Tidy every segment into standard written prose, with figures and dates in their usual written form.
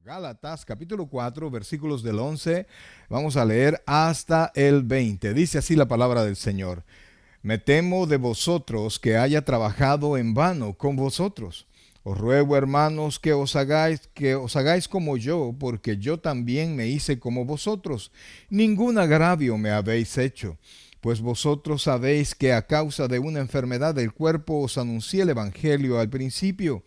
Gálatas capítulo 4, versículos del 11, vamos a leer hasta el 20. Dice así la palabra del Señor. Me temo de vosotros que haya trabajado en vano con vosotros. Os ruego, hermanos, que os hagáis como yo, porque yo también me hice como vosotros. Ningún agravio me habéis hecho, pues vosotros sabéis que a causa de una enfermedad del cuerpo os anuncié el Evangelio al principio.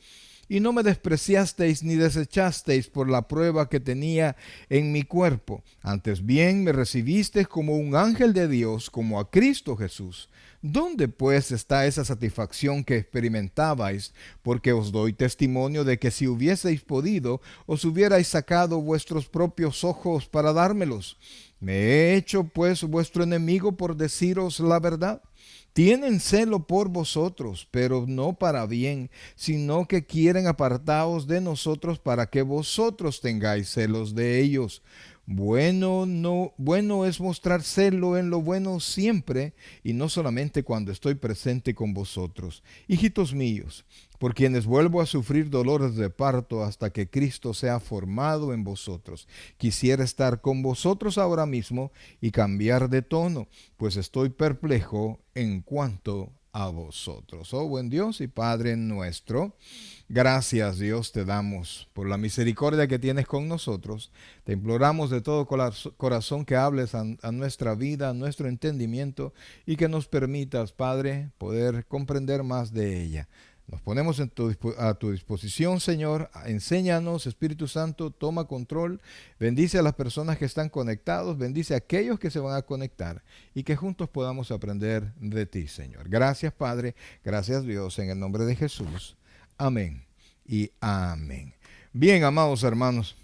Y no me despreciasteis ni desechasteis por la prueba que tenía en mi cuerpo. Antes bien me recibisteis como un ángel de Dios, como a Cristo Jesús. ¿Dónde pues está esa satisfacción que experimentabais? Porque os doy testimonio de que si hubieseis podido, os hubierais sacado vuestros propios ojos para dármelos. ¿Me he hecho pues vuestro enemigo por deciros la verdad? Tienen celo por vosotros, pero no para bien, sino que quieren apartaos de nosotros para que vosotros tengáis celos de ellos. Bueno es mostrar celo en lo bueno siempre, y no solamente cuando estoy presente con vosotros. Hijitos míos, por quienes vuelvo a sufrir dolores de parto hasta que Cristo sea formado en vosotros. Quisiera estar con vosotros ahora mismo y cambiar de tono, pues estoy perplejo en cuanto a vosotros. Oh buen Dios y Padre nuestro, gracias Dios te damos por la misericordia que tienes con nosotros. Te imploramos de todo corazón que hables a nuestra vida, a nuestro entendimiento, y que nos permitas, Padre, poder comprender más de ella. Nos ponemos a tu disposición, Señor. Enséñanos, Espíritu Santo, toma control. Bendice a las personas que están conectados, bendice a aquellos que se van a conectar, y que juntos podamos aprender de ti, Señor. Gracias, Padre. Gracias, Dios, en el nombre de Jesús. Amén y amén. Bien, amados hermanos.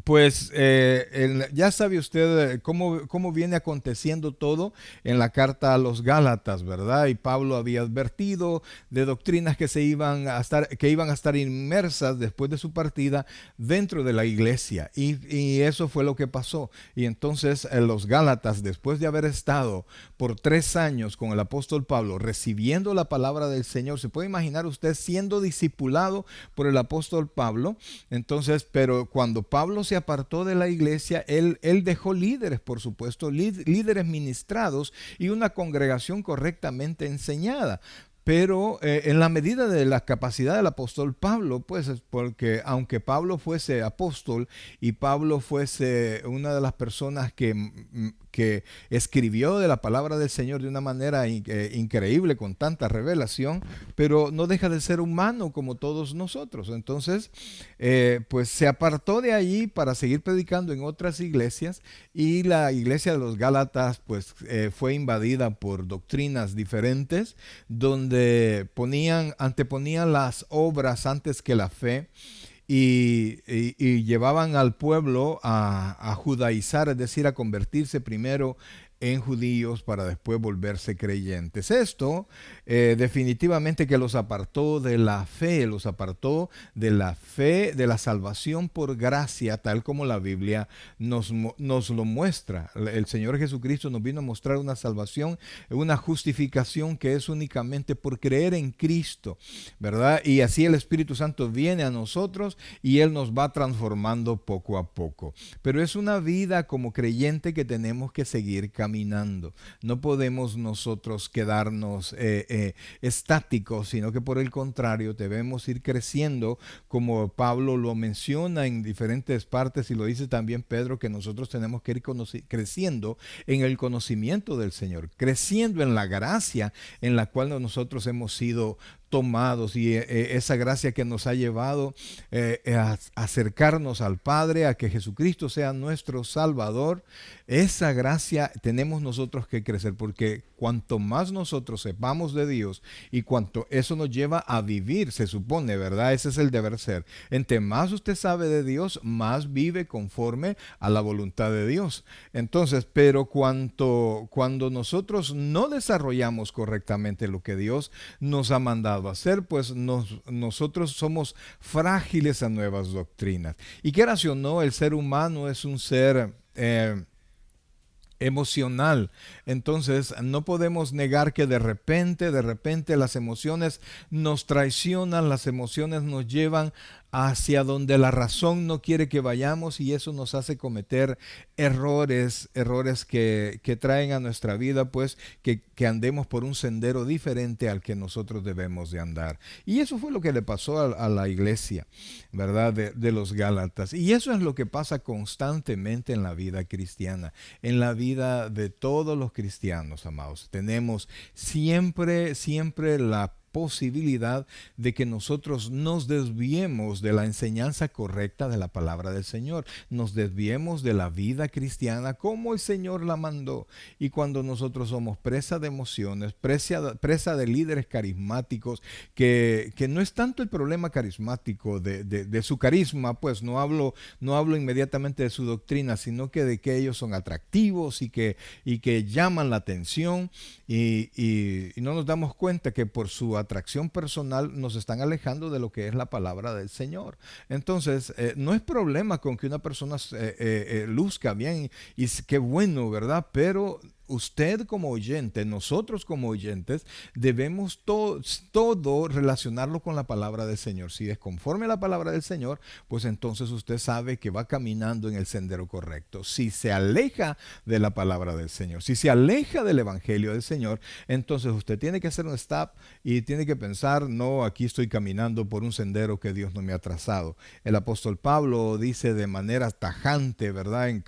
Pues ya sabe usted cómo viene aconteciendo todo en la carta a los Gálatas, ¿verdad? Y Pablo había advertido de doctrinas que iban a estar inmersas después de su partida dentro de la iglesia. Y eso fue lo que pasó. Y entonces los Gálatas, después de haber estado por 3 años con el apóstol Pablo, recibiendo la palabra del Señor, se puede imaginar usted siendo discipulado por el apóstol Pablo. Entonces, pero cuando Pablo se apartó de la iglesia, él dejó líderes, por supuesto, líderes ministrados y una congregación correctamente enseñada. Pero en la medida de la capacidad del apóstol Pablo, pues es porque aunque Pablo fuese apóstol y Pablo fuese una de las personas que escribió de la palabra del Señor de una manera increíble, con tanta revelación, pero no deja de ser humano como todos nosotros. Entonces, pues se apartó de allí para seguir predicando en otras iglesias, y la iglesia de los Gálatas pues fue invadida por doctrinas diferentes, donde anteponían las obras antes que la fe. Y llevaban al pueblo a judaizar, es decir, a convertirse primero en judíos para después volverse creyentes. Esto definitivamente que los apartó de la fe, de la salvación por gracia, tal como la Biblia nos lo muestra. El Señor Jesucristo nos vino a mostrar una salvación, una justificación que es únicamente por creer en Cristo, ¿verdad? Y así el Espíritu Santo viene a nosotros y Él nos va transformando poco a poco. Pero es una vida como creyente que tenemos que seguir caminando. No podemos nosotros quedarnos estáticos, sino que por el contrario debemos ir creciendo, como Pablo lo menciona en diferentes partes, y lo dice también Pedro, que nosotros tenemos que ir creciendo en el conocimiento del Señor, creciendo en la gracia en la cual nosotros hemos sido tomados, y esa gracia que nos ha llevado a acercarnos al Padre, a que Jesucristo sea nuestro Salvador. Esa gracia tenemos nosotros que crecer, porque cuanto más nosotros sepamos de Dios y cuanto eso nos lleva a vivir, se supone, ¿verdad? Ese es el deber ser. Entre más usted sabe de Dios, más vive conforme a la voluntad de Dios. Entonces, pero cuando nosotros no desarrollamos correctamente lo que Dios nos ha mandado a hacer, pues nosotros somos frágiles a nuevas doctrinas. Y quieras o no, el ser humano es un ser emocional. Entonces no podemos negar que de repente las emociones nos traicionan, las emociones nos llevan hacia donde la razón no quiere que vayamos, y eso nos hace cometer errores que traen a nuestra vida, pues que andemos por un sendero diferente al que nosotros debemos de andar. Y eso fue lo que le pasó a la iglesia, ¿verdad? De los Gálatas. Y eso es lo que pasa constantemente en la vida cristiana, en la vida de todos los cristianos, amados. Tenemos siempre la posibilidad de que nosotros nos desviemos de la enseñanza correcta de la palabra del Señor, nos desviemos de la vida cristiana como el Señor la mandó. Y cuando nosotros somos presa de emociones, presa de líderes carismáticos, que no es tanto el problema carismático de su carisma, pues no hablo inmediatamente de su doctrina, sino que de que ellos son atractivos y que llaman la atención, y no nos damos cuenta que por su atracción personal nos están alejando de lo que es la palabra del Señor. Entonces, no es problema con que una persona luzca bien, y qué bueno, ¿verdad? Pero usted como oyente, nosotros como oyentes, debemos todo relacionarlo con la palabra del Señor. Si es conforme a la palabra del Señor, pues entonces usted sabe que va caminando en el sendero correcto. Si se aleja de la palabra del Señor, si se aleja del evangelio del Señor, entonces usted tiene que hacer un stop y tiene que pensar: no, aquí estoy caminando por un sendero que Dios no me ha trazado. El apóstol Pablo dice de manera tajante, ¿verdad? En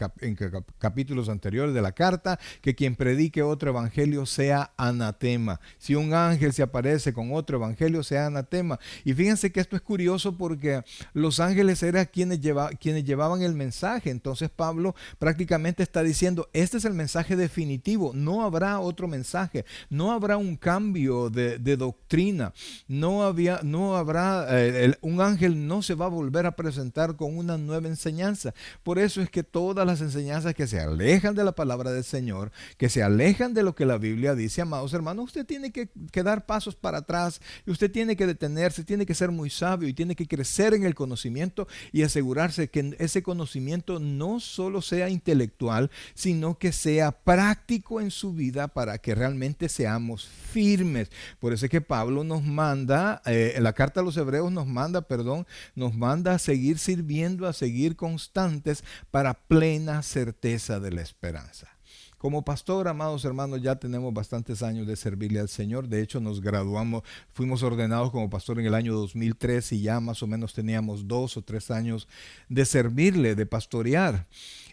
capítulos anteriores de la carta, que quien predique otro evangelio sea anatema. Si un ángel se aparece con otro evangelio, sea anatema. Y fíjense que esto es curioso, porque los ángeles eran quienes llevaban el mensaje. Entonces Pablo prácticamente está diciendo: este es el mensaje definitivo, no habrá otro mensaje, no habrá un cambio de doctrina, no habrá, un ángel no se va a volver a presentar con una nueva enseñanza. Por eso es que todas las enseñanzas que se alejan de la palabra del Señor, que se alejan de lo que la Biblia dice, amados hermanos, usted tiene que dar pasos para atrás, y usted tiene que detenerse, tiene que ser muy sabio, y tiene que crecer en el conocimiento, y asegurarse que ese conocimiento no solo sea intelectual, sino que sea práctico en su vida, para que realmente seamos firmes. Por eso es que Pablo nos manda, en la carta a los Hebreos nos manda a seguir sirviendo, a seguir constantes para plena certeza de la esperanza. Como pastor, amados hermanos, ya tenemos bastantes años de servirle al Señor. De hecho, nos graduamos, fuimos ordenados como pastor en el año 2003, y ya más o menos teníamos 2 o 3 años de servirle, de pastorear.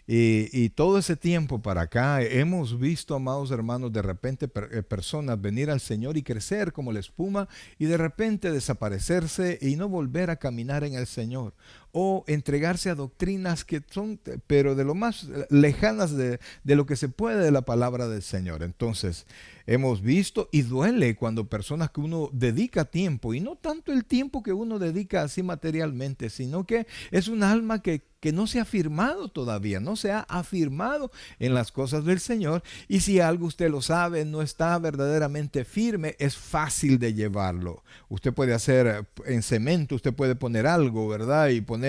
Y todo ese tiempo para acá hemos visto, amados hermanos, de repente personas venir al Señor y crecer como la espuma, y de repente desaparecerse y no volver a caminar en el Señor, o entregarse a doctrinas que son, pero de lo más lejanas de lo que se puede de la palabra del Señor. Entonces, hemos visto, y duele cuando personas que uno dedica tiempo, y no tanto el tiempo que uno dedica así materialmente, sino que es un alma que no se ha afirmado todavía, no se ha afirmado en las cosas del Señor. Y si algo usted lo sabe, no está verdaderamente firme, es fácil de llevarlo. Usted puede hacer en cemento, usted puede poner algo, ¿verdad? Y poner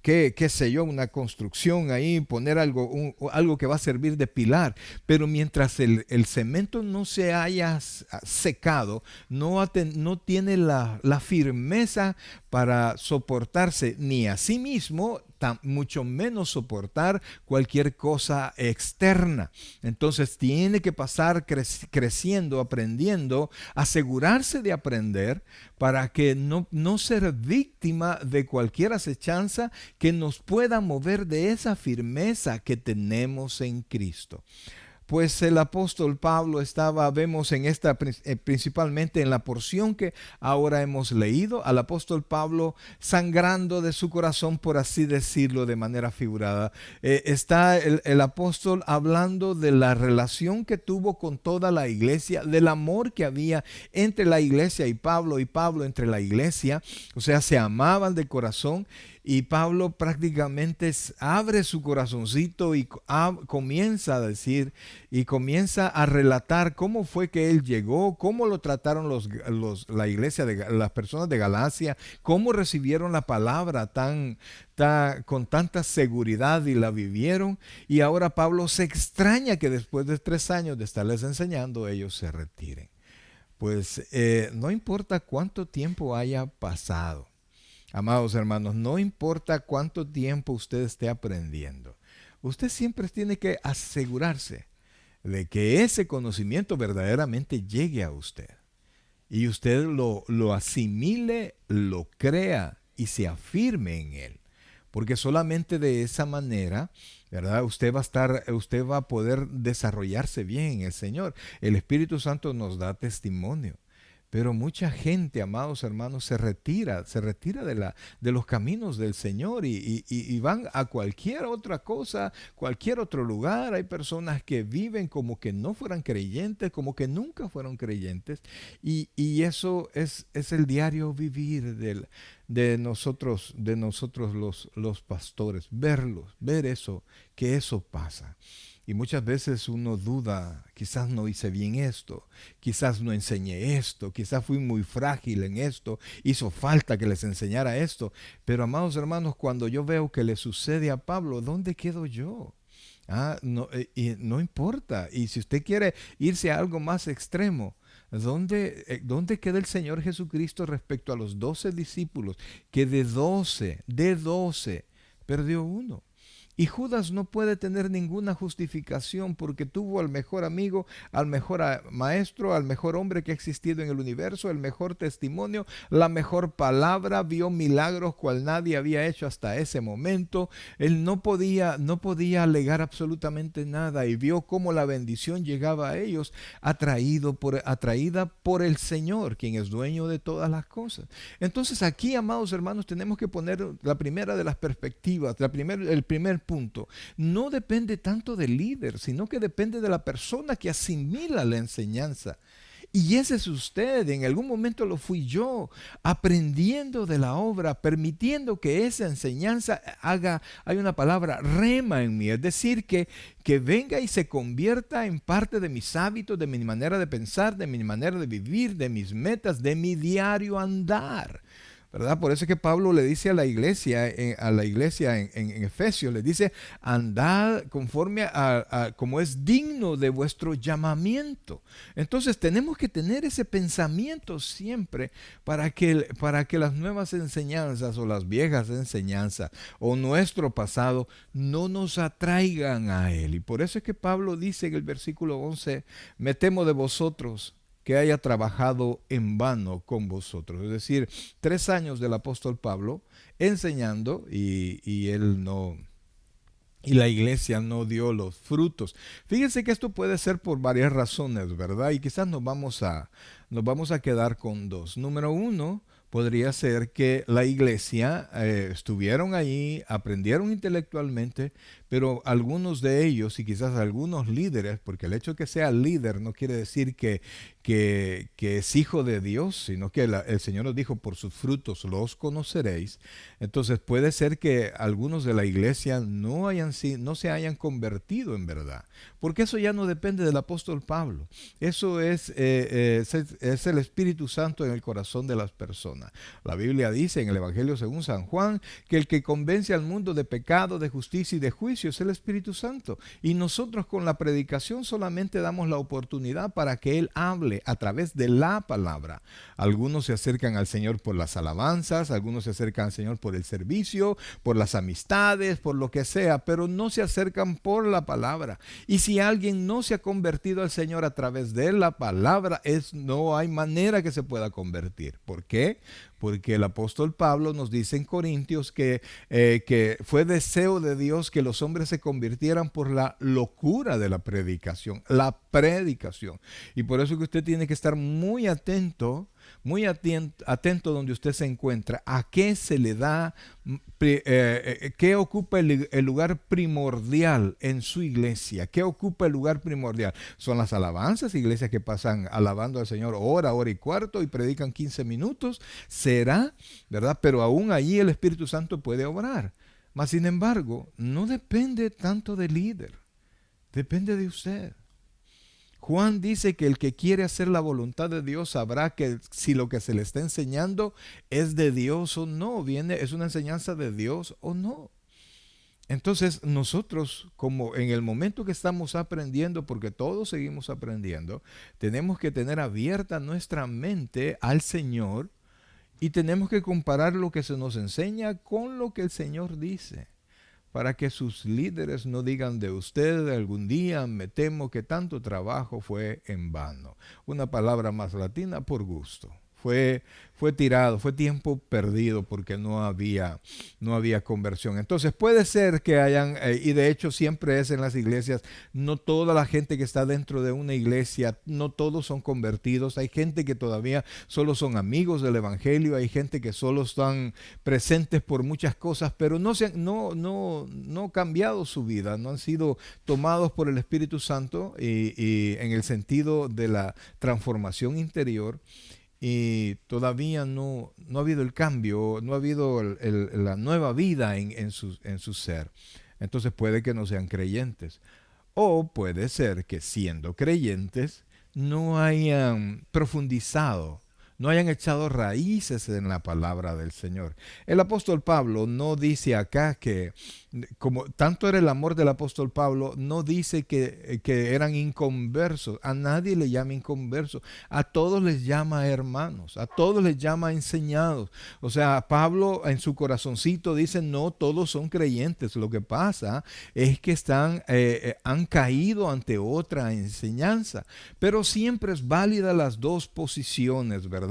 qué sé yo, una construcción ahí, poner algo que va a servir de pilar. Pero mientras el cemento no se haya secado, no tiene la firmeza para soportarse ni a sí mismo, mucho menos soportar cualquier cosa externa. Entonces tiene que pasar creciendo, aprendiendo, asegurarse de aprender, para que no ser víctima de cualquier acechanza que nos pueda mover de esa firmeza que tenemos en Cristo. Pues el apóstol Pablo vemos en principalmente en la porción que ahora hemos leído, al apóstol Pablo sangrando de su corazón, por así decirlo de manera figurada. Está el apóstol hablando de la relación que tuvo con toda la iglesia, del amor que había entre la iglesia y Pablo entre la iglesia. O sea, se amaban de corazón. Y Pablo prácticamente abre su corazoncito y comienza a decir y comienza a relatar cómo fue que él llegó, cómo lo trataron la iglesia, las personas de Galacia, cómo recibieron la palabra con tanta seguridad y la vivieron. Y ahora Pablo se extraña que después de 3 años de estarles enseñando, ellos se retiren. Pues no importa cuánto tiempo haya pasado. Amados hermanos, no importa cuánto tiempo usted esté aprendiendo, usted siempre tiene que asegurarse de que ese conocimiento verdaderamente llegue a usted y usted lo asimile, lo crea y se afirme en él. Porque solamente de esa manera, ¿verdad? Usted va a poder desarrollarse bien en el Señor. El Espíritu Santo nos da testimonio. Pero mucha gente, amados hermanos, se retira de los caminos del Señor y van a cualquier otra cosa, cualquier otro lugar. Hay personas que viven como que no fueran creyentes, como que nunca fueron creyentes. Y eso es el diario vivir de nosotros los pastores, ver eso, que eso pasa. Y muchas veces uno duda, quizás no hice bien esto, quizás no enseñé esto, quizás fui muy frágil en esto, hizo falta que les enseñara esto. Pero amados hermanos, cuando yo veo que le sucede a Pablo, ¿dónde quedo yo? No, y no importa. Y si usted quiere irse a algo más extremo, ¿dónde queda el Señor Jesucristo respecto a los 12 discípulos? Que de doce, perdió uno. Y Judas no puede tener ninguna justificación porque tuvo al mejor amigo, al mejor maestro, al mejor hombre que ha existido en el universo, el mejor testimonio, la mejor palabra, vio milagros cual nadie había hecho hasta ese momento. Él no podía alegar absolutamente nada y vio cómo la bendición llegaba a ellos atraída por el Señor, quien es dueño de todas las cosas. Entonces aquí, amados hermanos, tenemos que poner la primera de las perspectivas, el primer punto. No depende tanto del líder, sino que depende de la persona que asimila la enseñanza. Y ese es usted, en algún momento lo fui yo, aprendiendo de la obra, permitiendo que esa enseñanza hay una palabra, rema en mí, es decir, que venga y se convierta en parte de mis hábitos, de mi manera de pensar, de mi manera de vivir, de mis metas, de mi diario andar. ¿Verdad? Por eso es que Pablo le dice a la iglesia en Efesios, le dice, andad conforme como es digno de vuestro llamamiento. Entonces tenemos que tener ese pensamiento siempre para que las nuevas enseñanzas o las viejas enseñanzas o nuestro pasado no nos atraigan a él. Y por eso es que Pablo dice en el versículo 11, me temo de vosotros que haya trabajado en vano con vosotros. Es decir, 3 años del apóstol Pablo enseñando y él no, y la iglesia no dio los frutos. Fíjense que esto puede ser por varias razones, ¿verdad? Y quizás nos vamos a quedar con dos. Número uno, podría ser que la iglesia estuvieron allí, aprendieron intelectualmente, pero algunos de ellos y quizás algunos líderes, porque el hecho de que sea líder no quiere decir que es hijo de Dios, sino que el Señor nos dijo, por sus frutos los conoceréis. Entonces puede ser que algunos de la iglesia no se hayan convertido en verdad, porque eso ya no depende del apóstol Pablo. Eso es el Espíritu Santo en el corazón de las personas. La Biblia dice en el Evangelio según San Juan que el que convence al mundo de pecado, de justicia y de juicio es el Espíritu Santo. Y nosotros con la predicación solamente damos la oportunidad para que Él hable a través de la palabra. Algunos se acercan al Señor por las alabanzas, algunos se acercan al Señor por el servicio, por las amistades, por lo que sea, pero no se acercan por la palabra. Y si alguien no se ha convertido al Señor a través de la palabra, no hay manera que se pueda convertir. ¿Por qué? Porque el apóstol Pablo nos dice en Corintios que fue deseo de Dios que los hombres se convirtieran por la locura de la predicación, Y por eso que usted tiene que estar muy atento donde usted se encuentra, a qué se le da, qué ocupa el lugar primordial en su iglesia, qué ocupa el lugar primordial. Son las alabanzas, iglesias que pasan alabando al Señor hora y cuarto y predican 15 minutos, será, ¿verdad? Pero aún allí el Espíritu Santo puede obrar. Mas sin embargo, no depende tanto del líder, depende de usted. Juan dice que el que quiere hacer la voluntad de Dios sabrá que si lo que se le está enseñando es de Dios o no, es una enseñanza de Dios o no. Entonces nosotros, como en el momento que estamos aprendiendo, porque todos seguimos aprendiendo, tenemos que tener abierta nuestra mente al Señor Y tenemos que comparar lo que se nos enseña con lo que el Señor dice, para que sus líderes no digan de usted algún día, me temo que tanto trabajo fue en vano. Una palabra más latina, por gusto. Fue tirado, fue tiempo perdido porque no había conversión. Entonces puede ser que hayan, y de hecho siempre es en las iglesias, no toda la gente que está dentro de una iglesia, no todos son convertidos. Hay gente que todavía solo son amigos del evangelio, hay gente que solo están presentes por muchas cosas, pero no han cambiado su vida, no han sido tomados por el Espíritu Santo y en el sentido de la transformación interior. Y todavía no ha habido el cambio, no ha habido la nueva vida en su ser. Entonces puede que no sean creyentes. O puede ser que siendo creyentes no hayan profundizado, no hayan echado raíces en la palabra del Señor. El apóstol Pablo no dice acá que, como tanto era el amor del apóstol Pablo, no dice que eran inconversos. A nadie le llama inconversos. A todos les llama hermanos. A todos les llama enseñados. O sea, Pablo en su corazoncito dice, no todos son creyentes. Lo que pasa es que han caído ante otra enseñanza. Pero siempre es válida las dos posiciones, ¿verdad?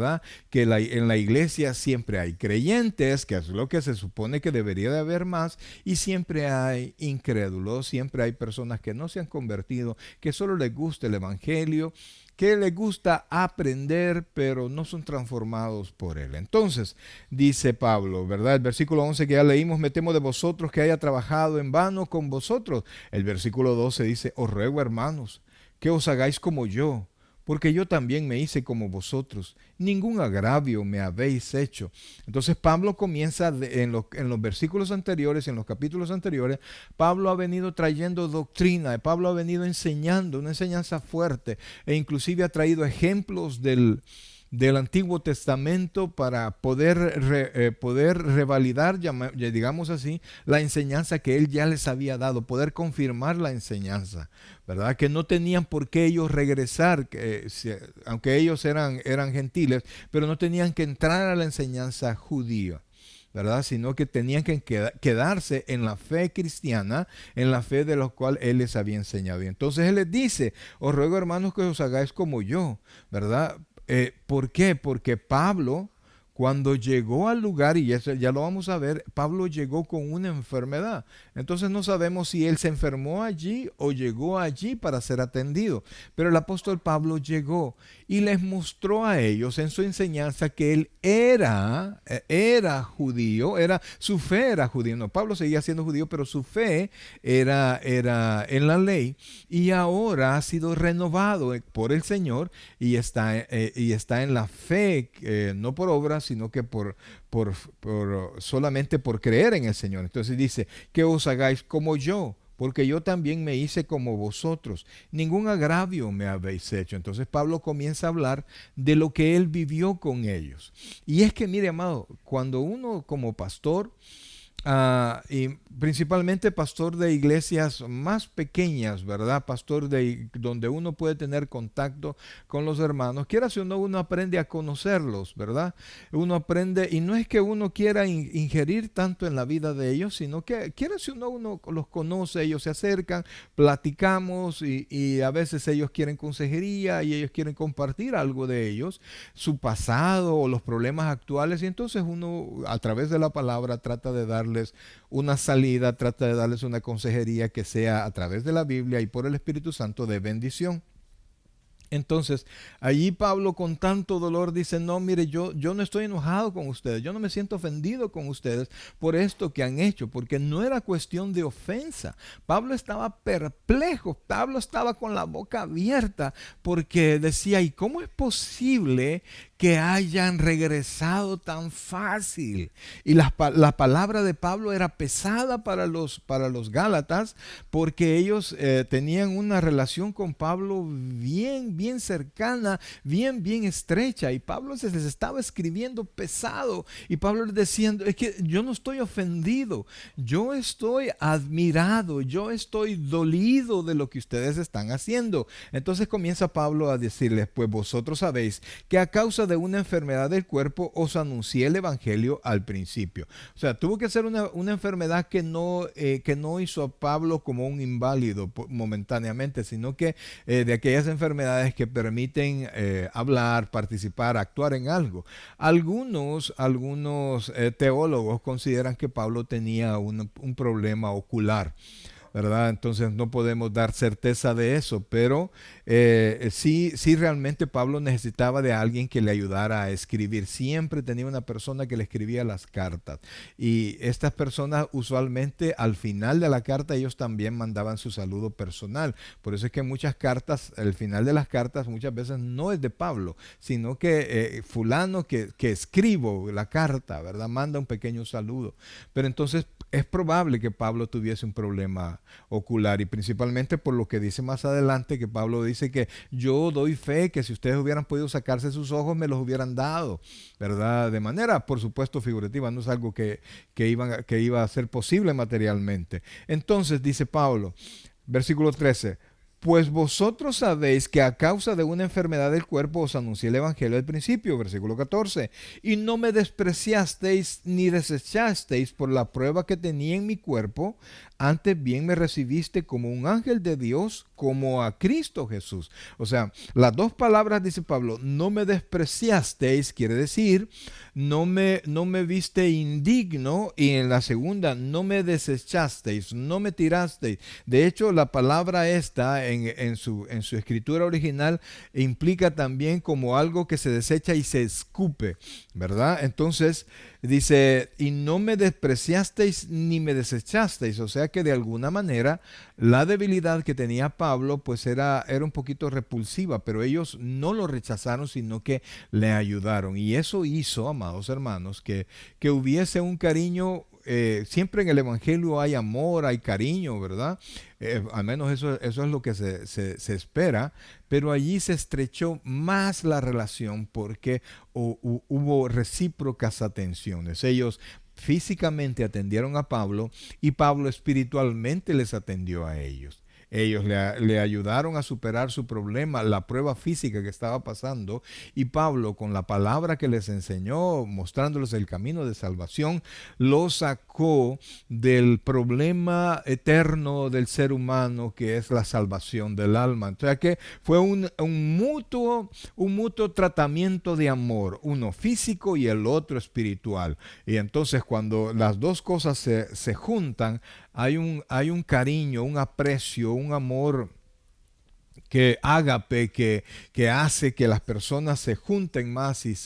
Que en la iglesia siempre hay creyentes, que es lo que se supone que debería de haber más, y siempre hay incrédulos, siempre hay personas que no se han convertido, que solo les gusta el evangelio, que les gusta aprender, pero no son transformados por él. Entonces, dice Pablo, ¿verdad? El versículo 11 que ya leímos, me temo de vosotros que haya trabajado en vano con vosotros. El versículo 12 dice, os ruego, hermanos, que os hagáis como yo, porque yo también me hice como vosotros. Ningún agravio me habéis hecho. Entonces Pablo comienza en los versículos anteriores, en los capítulos anteriores, Pablo ha venido trayendo doctrina, Pablo ha venido enseñando una enseñanza fuerte e inclusive ha traído ejemplos del Antiguo Testamento para poder revalidar, digamos así, la enseñanza que él ya les había dado, poder confirmar la enseñanza, ¿verdad? Que no tenían por qué ellos regresar, aunque ellos eran gentiles, pero no tenían que entrar a la enseñanza judía, ¿verdad? Sino que tenían que quedarse en la fe cristiana, en la fe de la cual él les había enseñado. Y entonces él les dice, os ruego, hermanos, que os hagáis como yo, ¿verdad? ¿Por qué? Porque Pablo, cuando llegó al lugar, y eso ya lo vamos a ver, Pablo llegó con una enfermedad. Entonces no sabemos si él se enfermó allí o llegó allí para ser atendido. Pero el apóstol Pablo llegó y les mostró a ellos en su enseñanza que él era judío, su fe era judía. No, Pablo seguía siendo judío, pero su fe era en la ley y ahora ha sido renovado por el Señor y está en la fe, no por obras, sino que solamente por creer en el Señor. Entonces dice, que os hagáis como yo, porque yo también me hice como vosotros. Ningún agravio me habéis hecho. Entonces Pablo comienza a hablar de lo que él vivió con ellos. Y es que, mire, amado, cuando uno como pastor, y principalmente pastor de iglesias más pequeñas, ¿verdad? Pastor donde uno puede tener contacto con los hermanos. Quiera si no, uno aprende a conocerlos, ¿verdad? Uno aprende, y no es que uno quiera ingerir tanto en la vida de ellos, sino que quiera si uno los conoce, ellos se acercan, platicamos y a veces ellos quieren consejería y ellos quieren compartir algo de ellos, su pasado o los problemas actuales, y entonces uno a través de la palabra trata de darles una salida, trata de darles una consejería que sea a través de la Biblia y por el Espíritu Santo de bendición. Entonces, allí Pablo con tanto dolor dice, no, mire, yo no estoy enojado con ustedes, yo no me siento ofendido con ustedes por esto que han hecho, porque no era cuestión de ofensa. Pablo estaba perplejo, Pablo estaba con la boca abierta, porque decía, ¿y cómo es posible que hayan regresado tan fácil? Y la palabra de Pablo era pesada para los Gálatas, porque ellos tenían una relación con Pablo bien cercana, bien estrecha, y Pablo se les estaba escribiendo pesado, y Pablo les decía, es que yo no estoy ofendido, yo estoy admirado, yo estoy dolido de lo que ustedes están haciendo. Entonces comienza Pablo a decirles, pues vosotros sabéis que a causa causa de una enfermedad del cuerpo os anuncié el evangelio al principio. O sea, tuvo que ser una enfermedad que no hizo a Pablo como un inválido momentáneamente, sino que de aquellas enfermedades que permiten hablar, participar, actuar en algo. Algunos teólogos consideran que Pablo tenía un problema ocular, ¿verdad? Entonces no podemos dar certeza de eso, pero sí realmente Pablo necesitaba de alguien que le ayudara a escribir. Siempre tenía una persona que le escribía las cartas, y estas personas usualmente al final de la carta ellos también mandaban su saludo personal. Por eso es que muchas cartas, el final de las cartas muchas veces no es de Pablo, sino que fulano que escribo la carta, ¿verdad? Manda un pequeño saludo. Pero entonces es probable que Pablo tuviese un problema ocular, y principalmente por lo que dice más adelante, que Pablo dice que yo doy fe que si ustedes hubieran podido sacarse sus ojos me los hubieran dado, ¿verdad? De manera, por supuesto, figurativa, no es algo que iba a ser posible materialmente. Entonces dice Pablo, versículo 13, pues vosotros sabéis que a causa de una enfermedad del cuerpo os anuncié el evangelio al principio, versículo 14, y no me despreciasteis ni desechasteis por la prueba que tenía en mi cuerpo, antes bien me recibiste como un ángel de Dios, como a Cristo Jesús. O sea, las dos palabras, dice Pablo, no me despreciasteis, quiere decir, no me viste indigno, y en la segunda, no me desechasteis, no me tirasteis. De hecho, la palabra esta en su escritura original implica también como algo que se desecha y se escupe, ¿verdad? Entonces dice, y no me despreciasteis ni me desechasteis. O sea que de alguna manera la debilidad que tenía Pablo pues era un poquito repulsiva, pero ellos no lo rechazaron, sino que le ayudaron. Y eso hizo, amados hermanos, que hubiese un cariño. Siempre en el Evangelio hay amor, hay cariño, ¿verdad? Al menos eso es lo que se espera, pero allí se estrechó más la relación porque hubo recíprocas atenciones. Ellos físicamente atendieron a Pablo y Pablo espiritualmente les atendió a ellos. Ellos le ayudaron a superar su problema, la prueba física que estaba pasando, y Pablo, con la palabra que les enseñó, mostrándoles el camino de salvación, los sacó del problema eterno del ser humano, que es la salvación del alma. O sea que fue un mutuo tratamiento de amor, uno físico y el otro espiritual. Y entonces cuando las dos cosas se juntan, hay un cariño, un aprecio, un amor que ágape, que hace que las personas se junten más y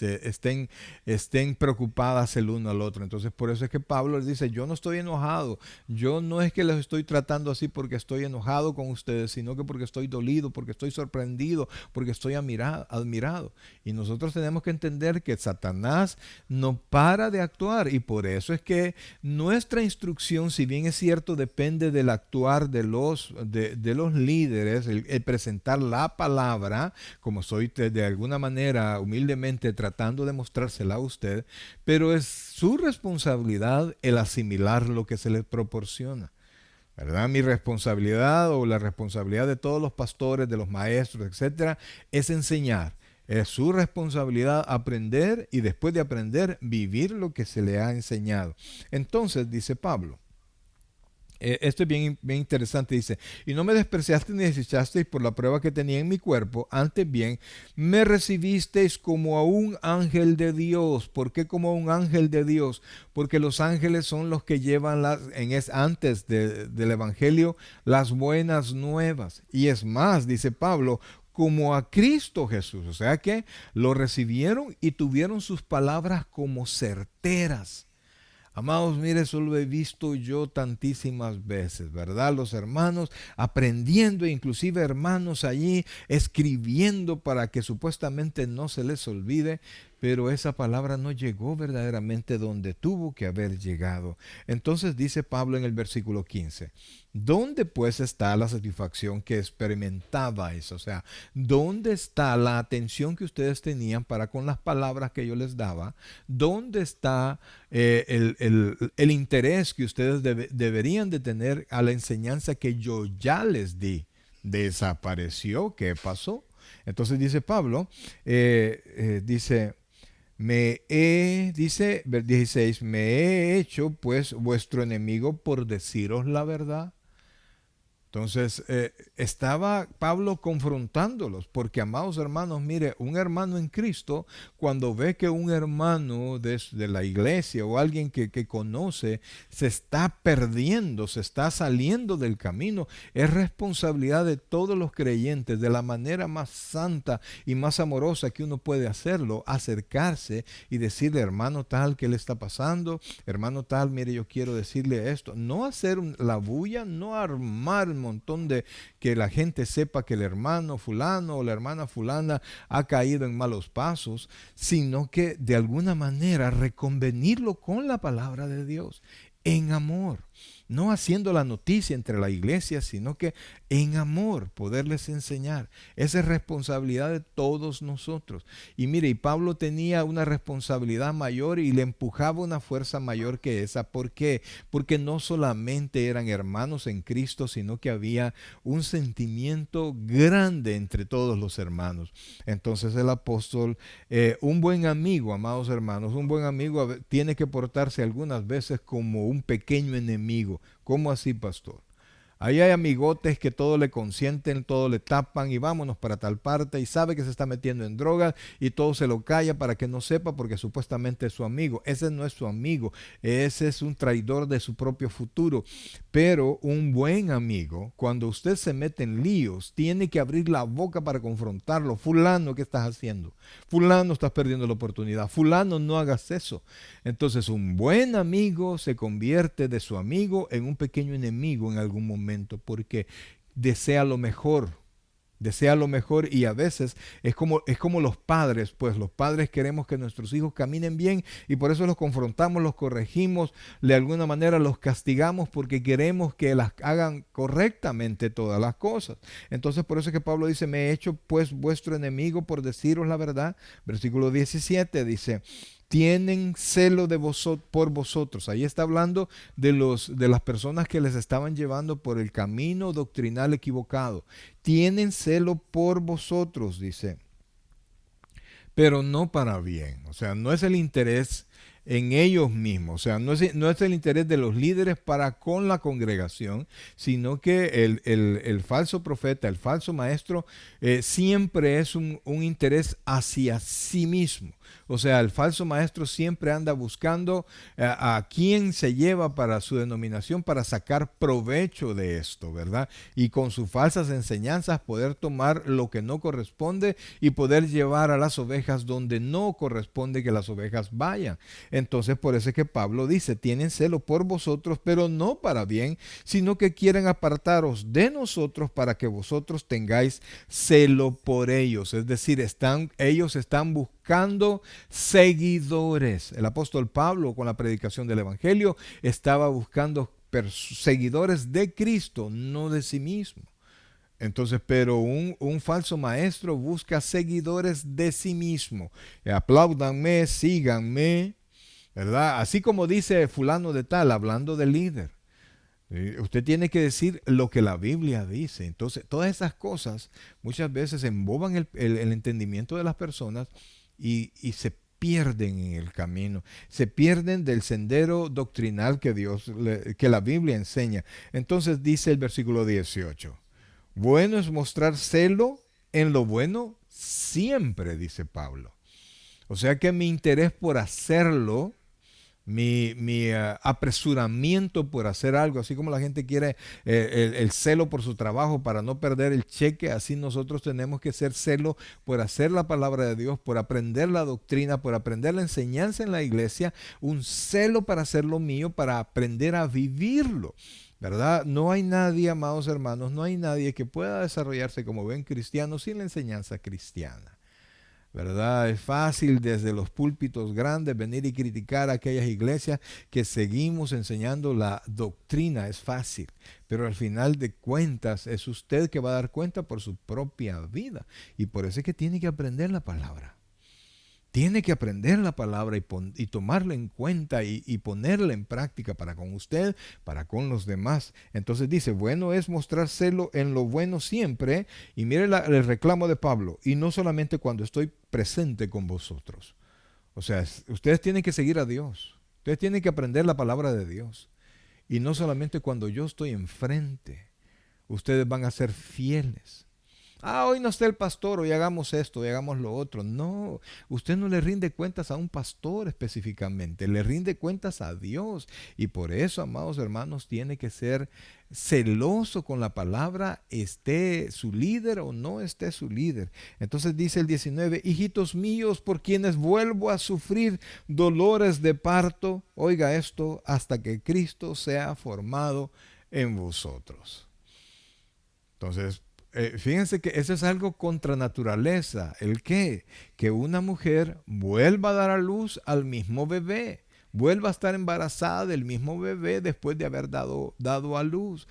estén preocupadas el uno al otro. Entonces por eso es que Pablo les dice, yo no estoy enojado, yo no es que les estoy tratando así porque estoy enojado con ustedes, sino que porque estoy dolido, porque estoy sorprendido, porque estoy admirado. Y nosotros tenemos que entender que Satanás no para de actuar, y por eso es que nuestra instrucción, si bien es cierto, depende del actuar de los líderes, el presentar la palabra, como soy de alguna manera humildemente tratando de mostrársela a usted, pero es su responsabilidad el asimilar lo que se le proporciona, ¿verdad? Mi responsabilidad, o la responsabilidad de todos los pastores, de los maestros, etcétera, es enseñar. Es su responsabilidad aprender, y después de aprender, vivir lo que se le ha enseñado. Entonces, dice Pablo, esto es bien interesante, dice, y no me despreciaste ni desechasteis por la prueba que tenía en mi cuerpo, antes bien me recibisteis como a un ángel de Dios. ¿Por qué como a un ángel de Dios? Porque los ángeles son los que llevan antes del Evangelio las buenas nuevas. Y es más, dice Pablo, como a Cristo Jesús. O sea que lo recibieron y tuvieron sus palabras como certeras. Amados, mire, eso lo he visto yo tantísimas veces, ¿verdad? Los hermanos aprendiendo, inclusive hermanos allí escribiendo para que supuestamente no se les olvide, pero esa palabra no llegó verdaderamente donde tuvo que haber llegado. Entonces dice Pablo en el versículo 15, ¿dónde pues está la satisfacción que experimentabais? O sea, ¿dónde está la atención que ustedes tenían para con las palabras que yo les daba? ¿Dónde está el interés que ustedes deberían de tener a la enseñanza que yo ya les di? ¿Desapareció? ¿Qué pasó? Entonces dice Pablo, dice, dice, 16, me he hecho pues vuestro enemigo por deciros la verdad. Entonces, estaba Pablo confrontándolos, porque amados hermanos, mire, un hermano en Cristo, cuando ve que un hermano de la iglesia o alguien que conoce se está perdiendo, se está saliendo del camino, es responsabilidad de todos los creyentes, de la manera más santa y más amorosa que uno puede hacerlo, acercarse y decirle, hermano tal, ¿qué le está pasando? Hermano tal, mire, yo quiero decirle esto. No hacer la bulla, no armar montón de que la gente sepa que el hermano fulano o la hermana fulana ha caído en malos pasos, sino que de alguna manera reconvenirlo con la palabra de Dios en amor, no haciendo la noticia entre la iglesia, sino que en amor poderles enseñar. Esa es responsabilidad de todos nosotros. Y mire, y Pablo tenía una responsabilidad mayor y le empujaba una fuerza mayor que esa. ¿Por qué? Porque no solamente eran hermanos en Cristo, sino que había un sentimiento grande entre todos los hermanos. Entonces el apóstol, un buen amigo, amados hermanos, un buen amigo tiene que portarse algunas veces como un pequeño enemigo. ¿Cómo así, pastor? Ahí hay amigotes que todo le consienten, todo le tapan y vámonos para tal parte y sabe que se está metiendo en drogas y todo se lo calla para que no sepa porque supuestamente es su amigo. Ese no es su amigo, ese es un traidor de su propio futuro. Pero un buen amigo, cuando usted se mete en líos, tiene que abrir la boca para confrontarlo. Fulano, ¿qué estás haciendo? Fulano, estás perdiendo la oportunidad. Fulano, no hagas eso. Entonces un buen amigo se convierte de su amigo en un pequeño enemigo en algún momento porque desea lo mejor y a veces es como los padres, pues los padres queremos que nuestros hijos caminen bien y por eso los confrontamos, los corregimos, de alguna manera los castigamos porque queremos que las hagan correctamente todas las cosas. Entonces por eso es que Pablo dice, me he hecho pues vuestro enemigo por deciros la verdad. Versículo 17 dice, tienen celo por vosotros. Ahí está hablando de las personas que les estaban llevando por el camino doctrinal equivocado. Tienen celo por vosotros, dice, pero no para bien. O sea, no es el interés en ellos mismos. O sea, no es el interés de los líderes para con la congregación, sino que el falso profeta, el falso maestro, siempre es un interés hacia sí mismo. O sea, el falso maestro siempre anda buscando a quién se lleva para su denominación para sacar provecho de esto, ¿verdad? Y con sus falsas enseñanzas poder tomar lo que no corresponde y poder llevar a las ovejas donde no corresponde que las ovejas vayan. Entonces, por eso es que Pablo dice, tienen celo por vosotros, pero no para bien, sino que quieren apartaros de nosotros para que vosotros tengáis celo por ellos. Es decir, ellos están buscando seguidores. El apóstol Pablo, con la predicación del evangelio, estaba buscando seguidores de Cristo, no de sí mismo. Entonces, pero un falso maestro busca seguidores de sí mismo. Apláudanme, síganme, ¿verdad? Así como dice fulano de tal, hablando del líder. Usted tiene que decir lo que la Biblia dice. Entonces, todas esas cosas muchas veces emboban el entendimiento de las personas y se pierden en el camino, se pierden del sendero doctrinal que la Biblia enseña. Entonces dice el versículo 18, bueno es mostrar celo en lo bueno siempre, dice Pablo. O sea que mi interés por hacerlo, mi apresuramiento por hacer algo, así como la gente quiere el celo por su trabajo para no perder el cheque, así nosotros tenemos que ser celo por hacer la palabra de Dios, por aprender la doctrina, por aprender la enseñanza en la iglesia, un celo para hacer lo mío, para aprender a vivirlo. ¿Verdad? No hay nadie, amados hermanos, no hay nadie que pueda desarrollarse como buen cristiano sin la enseñanza cristiana. ¿Verdad? Es fácil desde los púlpitos grandes venir y criticar a aquellas iglesias que seguimos enseñando la doctrina, es fácil, pero al final de cuentas es usted que va a dar cuenta por su propia vida y por eso es que tiene que aprender la palabra. tiene que aprender la palabra y tomarla en cuenta y ponerla en práctica para con usted, para con los demás. Entonces dice, bueno es mostrárselo en lo bueno siempre. Y mire el reclamo de Pablo, y no solamente cuando estoy presente con vosotros. O sea, ustedes tienen que seguir a Dios. Ustedes tienen que aprender la palabra de Dios. Y no solamente cuando yo estoy enfrente. Ustedes van a ser fieles. Hoy no está el pastor, hoy hagamos esto, hoy hagamos lo otro. No, usted no le rinde cuentas a un pastor específicamente, le rinde cuentas a Dios. Y por eso, amados hermanos, tiene que ser celoso con la palabra, esté su líder o no esté su líder. Entonces dice el 19, hijitos míos, por quienes vuelvo a sufrir dolores de parto, oiga esto, hasta que Cristo sea formado en vosotros. Entonces, fíjense que eso es algo contra naturaleza. ¿El qué? Que una mujer vuelva a dar a luz al mismo bebé. Vuelva a estar embarazada del mismo bebé después de haber dado a luz.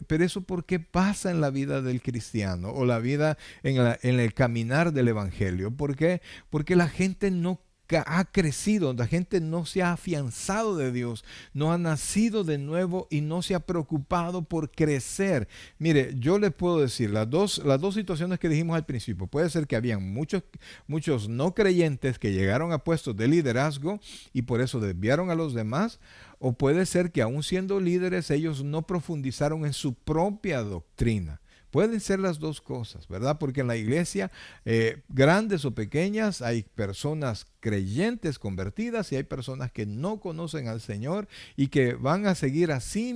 Pero eso, ¿por qué pasa en la vida del cristiano o la vida en el caminar del evangelio? ¿Por qué? Porque la gente no ha crecido, la gente no se ha afianzado de Dios, no ha nacido de nuevo y no se ha preocupado por crecer. Mire, yo les puedo decir, las dos situaciones que dijimos al principio, puede ser que habían muchos no creyentes que llegaron a puestos de liderazgo y por eso desviaron a los demás, o puede ser que aún siendo líderes ellos no profundizaron en su propia doctrina. Pueden ser las dos cosas, ¿verdad? Porque en la iglesia, grandes o pequeñas, hay personas creyentes convertidas y hay personas que no conocen al Señor y que van a seguir así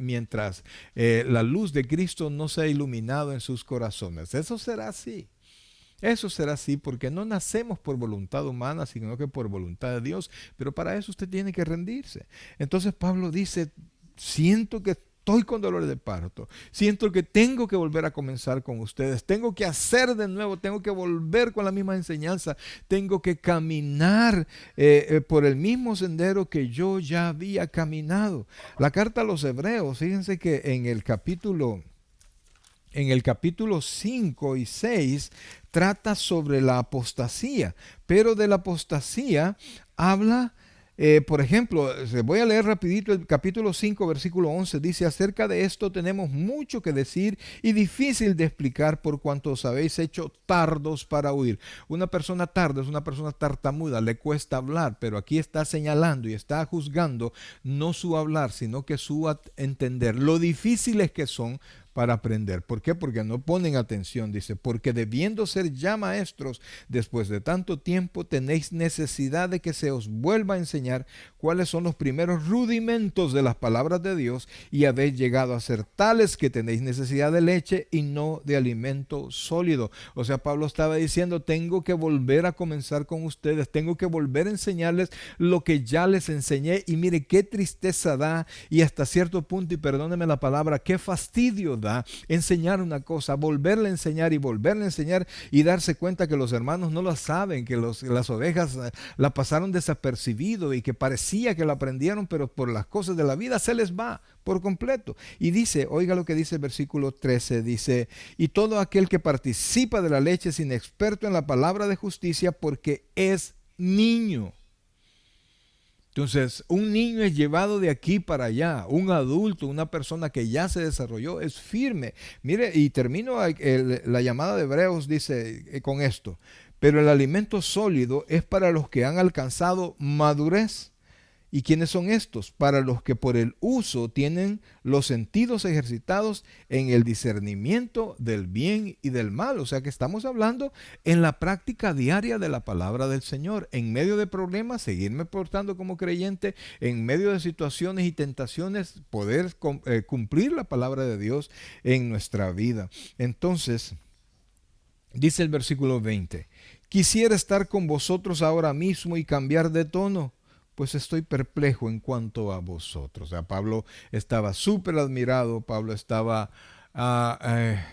mientras la luz de Cristo no se ha iluminado en sus corazones. Eso será así. Eso será así porque no nacemos por voluntad humana, sino que por voluntad de Dios. Pero para eso usted tiene que rendirse. Entonces Pablo dice, siento que estoy con dolores de parto, siento que tengo que volver a comenzar con ustedes, tengo que hacer de nuevo, tengo que volver con la misma enseñanza, tengo que caminar por el mismo sendero que yo ya había caminado. La carta a los Hebreos, fíjense que en el capítulo 5 y 6 trata sobre la apostasía, pero de la apostasía habla. Por ejemplo, voy a leer rapidito el capítulo 5, versículo 11. Dice, acerca de esto tenemos mucho que decir y difícil de explicar por cuanto os habéis hecho tardos para oír. Una persona tarda es una persona tartamuda, le cuesta hablar, pero aquí está señalando y está juzgando no su hablar, sino que su entender. Lo difíciles que son para aprender. ¿Por qué? Porque no ponen atención. Dice, porque debiendo ser ya maestros, después de tanto tiempo tenéis necesidad de que se os vuelva a enseñar cuáles son los primeros rudimentos de las palabras de Dios y habéis llegado a ser tales que tenéis necesidad de leche y no de alimento sólido. O sea, Pablo estaba diciendo, tengo que volver a comenzar con ustedes, tengo que volver a enseñarles lo que ya les enseñé y mire qué tristeza da y hasta cierto punto, y perdóneme la palabra, qué fastidio da enseñar una cosa, volverle a enseñar y volverle a enseñar y darse cuenta que los hermanos no lo saben, que las ovejas la pasaron desapercibido y que parecía que la aprendieron, pero por las cosas de la vida se les va por completo. Y dice, oiga lo que dice el versículo 13, dice, y todo aquel que participa de la leche es inexperto en la palabra de justicia porque es niño. Entonces, un niño es llevado de aquí para allá, un adulto, una persona que ya se desarrolló, es firme. Mire, y termino la llamada de Hebreos, dice con esto, pero el alimento sólido es para los que han alcanzado madurez. ¿Y quiénes son estos? Para los que por el uso tienen los sentidos ejercitados en el discernimiento del bien y del mal. O sea que estamos hablando en la práctica diaria de la palabra del Señor. En medio de problemas, seguirme portando como creyente. En medio de situaciones y tentaciones, poder cumplir la palabra de Dios en nuestra vida. Entonces, dice el versículo 20, quisiera estar con vosotros ahora mismo y cambiar de tono, pues estoy perplejo en cuanto a vosotros. O sea, Pablo estaba súper admirado, Pablo estaba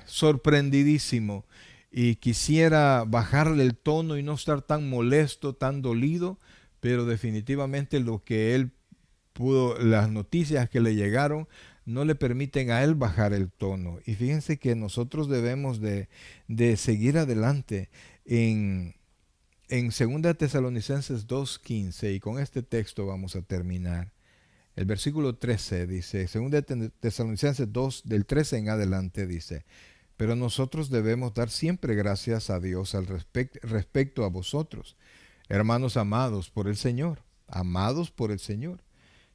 sorprendidísimo y quisiera bajarle el tono y no estar tan molesto, tan dolido, pero definitivamente lo que él pudo, las noticias que le llegaron, no le permiten a él bajar el tono. Y fíjense que nosotros debemos de seguir adelante en en 2 Tesalonicenses 2:15, y con este texto vamos a terminar. El versículo 13 dice, 2 Tesalonicenses 2, del 13 en adelante dice, pero nosotros debemos dar siempre gracias a Dios respecto a vosotros, hermanos amados por el Señor,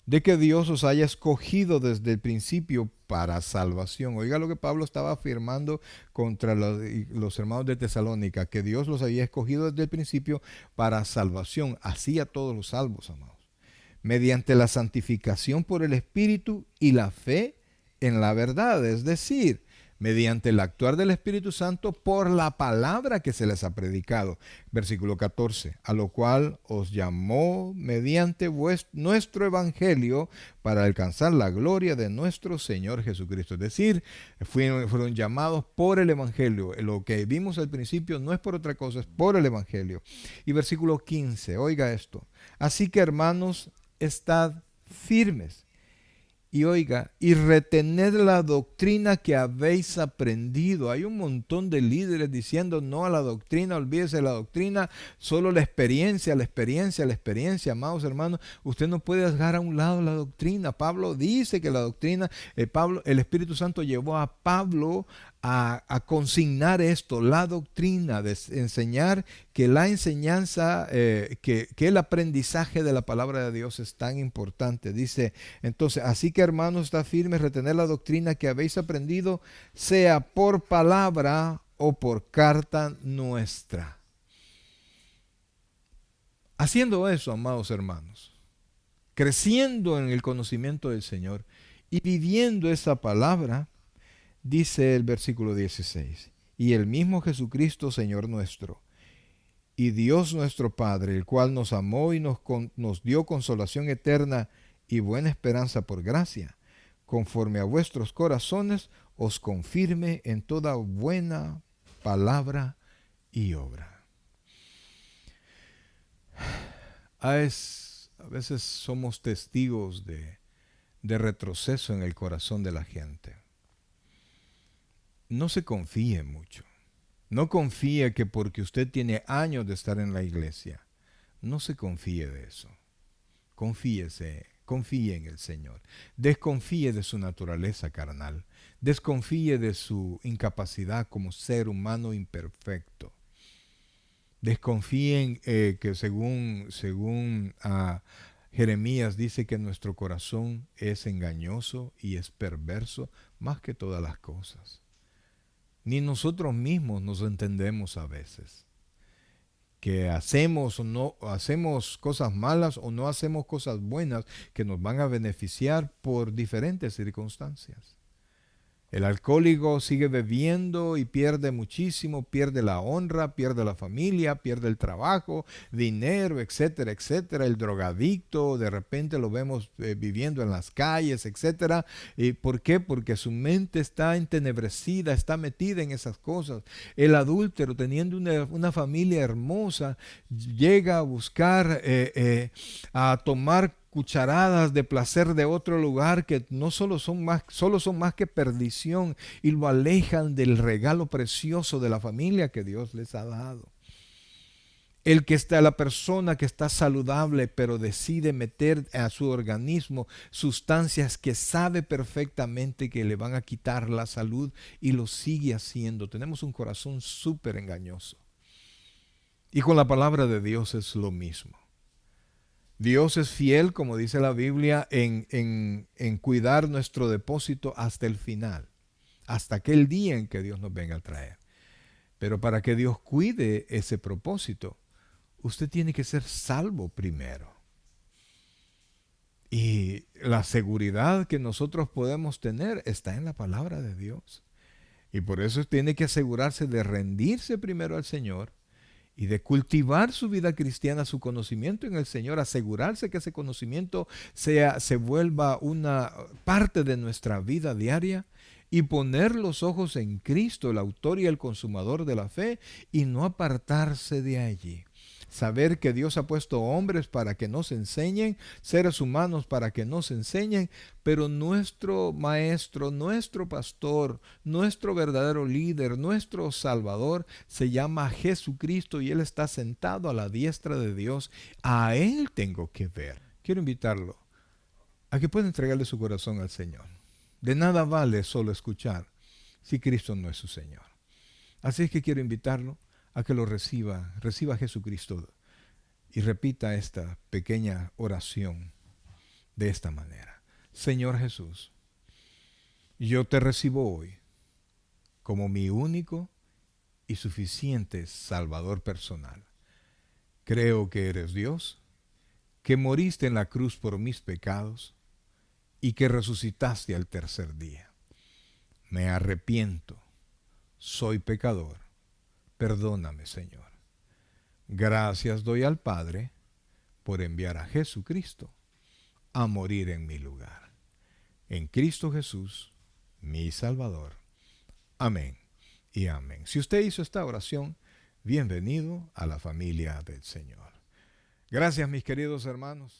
de que Dios os haya escogido desde el principio para salvación. Oiga lo que Pablo estaba afirmando contra los hermanos de Tesalónica, que Dios los había escogido desde el principio para salvación, así a todos los salvos, amados, mediante la santificación por el Espíritu y la fe en la verdad, es decir, mediante el actuar del Espíritu Santo por la palabra que se les ha predicado. Versículo 14, a lo cual os llamó mediante nuestro evangelio para alcanzar la gloria de nuestro Señor Jesucristo. Es decir, fueron llamados por el evangelio. Lo que vimos al principio no es por otra cosa, es por el evangelio. Y versículo 15, oiga esto. Así que, hermanos, estad firmes. Y oiga, y retened la doctrina que habéis aprendido. Hay un montón de líderes diciendo no a la doctrina, olvídese de la doctrina, solo la experiencia, la experiencia, la experiencia. Amados hermanos, usted no puede dejar a un lado la doctrina. Pablo dice que la doctrina, el Espíritu Santo llevó a Pablo a consignar esto, la doctrina, de enseñar que la enseñanza, que el aprendizaje de la palabra de Dios es tan importante. Dice, entonces, así que hermanos, está firme, retener la doctrina que habéis aprendido, sea por palabra o por carta nuestra. Haciendo eso, amados hermanos, creciendo en el conocimiento del Señor y viviendo esa palabra, dice el versículo 16, y el mismo Jesucristo, Señor nuestro, y Dios nuestro Padre, el cual nos amó y nos dio consolación eterna y buena esperanza por gracia, conforme a vuestros corazones, os confirme en toda buena palabra y obra. A veces somos testigos de retroceso en el corazón de la gente. No se confíe mucho. No confíe que porque usted tiene años de estar en la iglesia, no se confíe de eso. Confíe en el Señor. Desconfíe de su naturaleza carnal. Desconfíe de su incapacidad como ser humano imperfecto. Desconfíen que según Jeremías dice que nuestro corazón es engañoso y es perverso más que todas las cosas. Ni nosotros mismos nos entendemos a veces. Que hacemos o no hacemos cosas malas o no hacemos cosas buenas que nos van a beneficiar por diferentes circunstancias. El alcohólico sigue bebiendo y pierde muchísimo, pierde la honra, pierde la familia, pierde el trabajo, dinero, etcétera, etcétera. El drogadicto, de repente lo vemos viviendo en las calles, etcétera. ¿Y por qué? Porque su mente está entenebrecida, está metida en esas cosas. El adúltero, teniendo una familia hermosa, llega a buscar, a tomar cucharadas de placer de otro lugar que no solo son más que perdición, y lo alejan del regalo precioso de la familia que Dios les ha dado. La persona que está saludable pero decide meter a su organismo sustancias que sabe perfectamente que le van a quitar la salud y lo sigue haciendo. Tenemos un corazón súper engañoso. Y con la palabra de Dios es lo mismo. Dios es fiel, como dice la Biblia, en cuidar nuestro depósito hasta el final, hasta aquel día en que Dios nos venga a traer. Pero para que Dios cuide ese propósito, usted tiene que ser salvo primero. Y la seguridad que nosotros podemos tener está en la palabra de Dios. Y por eso tiene que asegurarse de rendirse primero al Señor, y de cultivar su vida cristiana, su conocimiento en el Señor, asegurarse que ese conocimiento se vuelva una parte de nuestra vida diaria, y poner los ojos en Cristo, el autor y el consumador de la fe, y no apartarse de allí. saber que Dios ha puesto hombres para que nos enseñen, seres humanos para que nos enseñen, pero nuestro maestro, nuestro pastor, nuestro verdadero líder, nuestro Salvador se llama Jesucristo y Él está sentado a la diestra de Dios. A Él tengo que ver. Quiero invitarlo a que pueda entregarle su corazón al Señor. De nada vale solo escuchar si Cristo no es su Señor. Así es que quiero invitarlo a que lo reciba a Jesucristo y repita esta pequeña oración de esta manera. Señor Jesús, yo te recibo hoy como mi único y suficiente Salvador personal. Creo que eres Dios, que moriste en la cruz por mis pecados y que resucitaste al tercer día. Me arrepiento, soy pecador, perdóname, Señor. Gracias doy al Padre por enviar a Jesucristo a morir en mi lugar. En Cristo Jesús, mi Salvador. Amén y amén. Si usted hizo esta oración, bienvenido a la familia del Señor. Gracias, mis queridos hermanos.